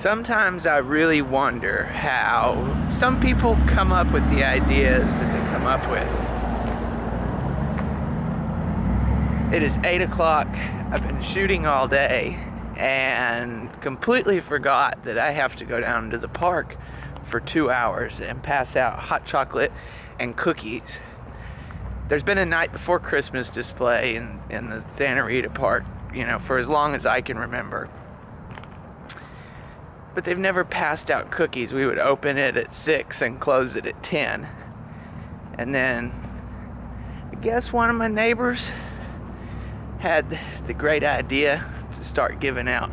Sometimes I really wonder how some people come up with the ideas that they come up with. It is 8 o'clock. I've been shooting all day and completely forgot that I have to go down to the park for 2 hours and pass out hot chocolate and cookies. There's been a night before Christmas display in the Santa Rita Park, for as long as I can remember. But they've never passed out cookies. We would open it at 6 and close it at 10. And then I guess one of my neighbors had the great idea to start giving out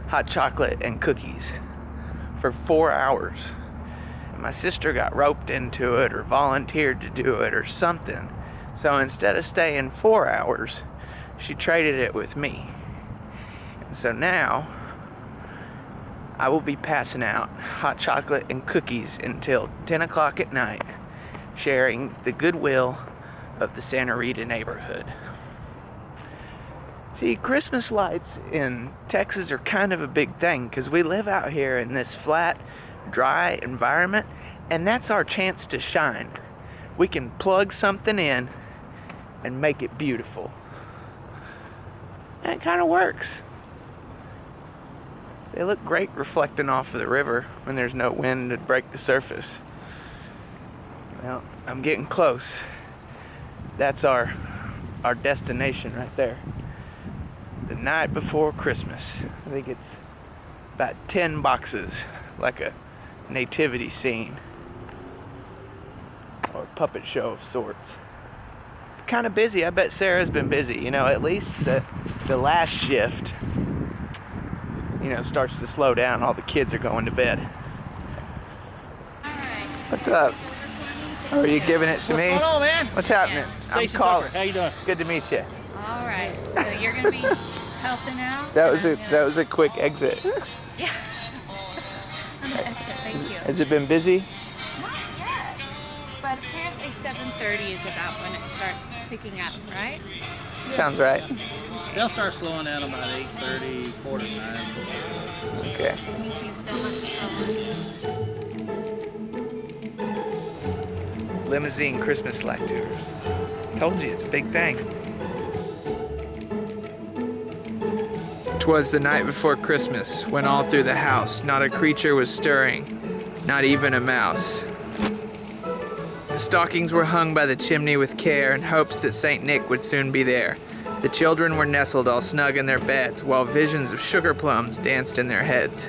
hot chocolate and cookies for 4 hours. And my sister got roped into it or volunteered to do it or something. So instead of staying 4 hours, she traded it with me. And so now I will be passing out hot chocolate and cookies until 10 o'clock at night, sharing the goodwill of the Santa Rita neighborhood. See, Christmas lights in Texas are kind of a big thing because we live out here in this flat, dry environment, and that's our chance to shine. We can plug something in and make it beautiful. And it kind of works. They look great reflecting off of the river when there's no wind to break the surface. Well, I'm getting close. That's our destination right there. The night before Christmas. I think it's about 10 boxes, like a nativity scene or a puppet show of sorts. It's kind of busy. I bet Sarah's been busy. At least the last shift starts to slow down. All the kids are going to bed. What's up? Oh, are you giving it to me? What's going on, man? What's happening? I'm calling. How you doing? Good to meet you. All right. So you're gonna be helping out? That was a quick exit. Yeah. I'm gonna exit. Thank you. Has it been busy? Not yet. But apparently 7:30 is about when it starts picking up, right? Sounds right. They'll start slowing down about 8:30, quarter to 9. Okay. Thank you so much. Limousine Christmas light tour. Told you, it's a big thing. 'Twas the night before Christmas, when all through the house not a creature was stirring, not even a mouse. The stockings were hung by the chimney with care in hopes that St. Nick would soon be there. The children were nestled all snug in their beds, while visions of sugar plums danced in their heads.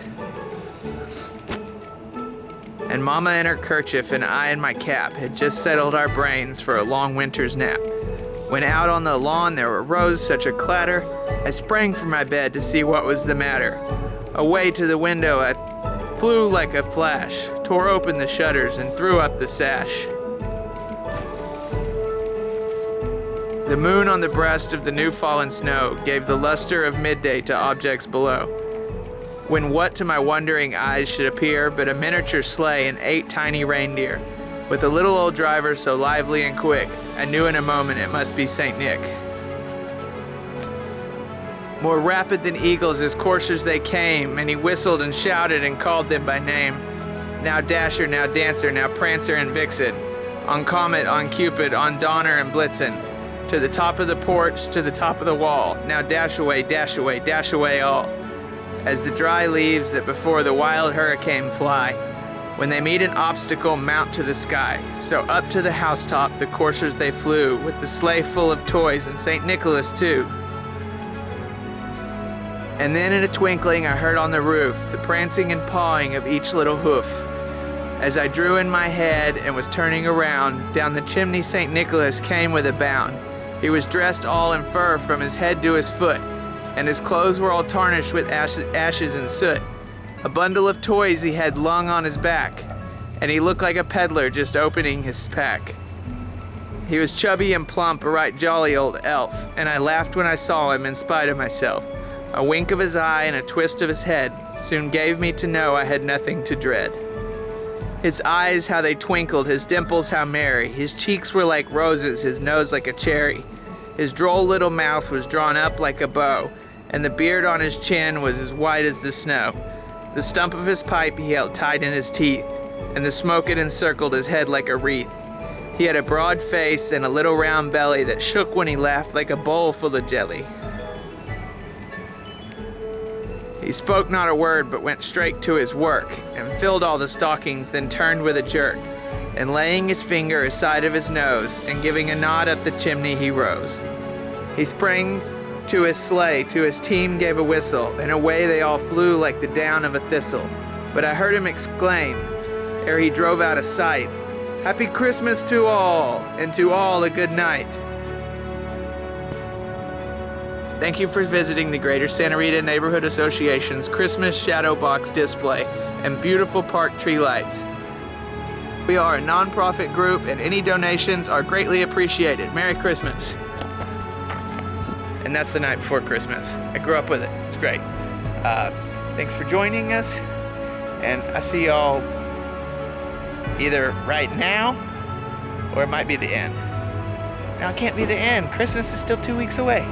And Mama in her kerchief and I in my cap had just settled our brains for a long winter's nap. When out on the lawn there arose such a clatter, I sprang from my bed to see what was the matter. Away to the window I flew like a flash, tore open the shutters and threw up the sash. The moon on the breast of the new fallen snow gave the luster of midday to objects below. When what to my wondering eyes should appear but a miniature sleigh and 8 tiny reindeer, with a little old driver so lively and quick, I knew in a moment it must be St. Nick. More rapid than eagles as coursers they came, and he whistled and shouted and called them by name. Now Dasher, now Dancer, now Prancer and Vixen, on Comet, on Cupid, on Donner and Blitzen, to the top of the porch, to the top of the wall, now dash away, dash away, dash away all, as the dry leaves that before the wild hurricane fly, when they meet an obstacle mount to the sky, so up to the housetop the coursers they flew, with the sleigh full of toys and St. Nicholas too. And then in a twinkling I heard on the roof the prancing and pawing of each little hoof. As I drew in my head and was turning around, down the chimney St. Nicholas came with a bound. He was dressed all in fur from his head to his foot, and his clothes were all tarnished with ashes and soot. A bundle of toys he had lung on his back, and he looked like a peddler just opening his pack. He was chubby and plump, a right jolly old elf, and I laughed when I saw him in spite of myself. A wink of his eye and a twist of his head soon gave me to know I had nothing to dread. His eyes, how they twinkled, his dimples, how merry. His cheeks were like roses, his nose like a cherry. His droll little mouth was drawn up like a bow, and the beard on his chin was as white as the snow. The stump of his pipe he held tight in his teeth, and the smoke had encircled his head like a wreath. He had a broad face and a little round belly that shook when he laughed like a bowl full of jelly. He spoke not a word, but went straight to his work, and filled all the stockings, then turned with a jerk, and laying his finger aside of his nose, and giving a nod up the chimney, he rose. He sprang to his sleigh, to his team gave a whistle, and away they all flew like the down of a thistle. But I heard him exclaim, ere he drove out of sight, "Happy Christmas to all, and to all a good night." Thank you for visiting the Greater Santa Rita Neighborhood Association's Christmas Shadow Box display and beautiful park tree lights. We are a nonprofit group and any donations are greatly appreciated. Merry Christmas. And that's the night before Christmas. I grew up with it. It's great. Thanks for joining us, and I see y'all either right now or it might be the end. Now it can't be the end. Christmas is still 2 weeks away.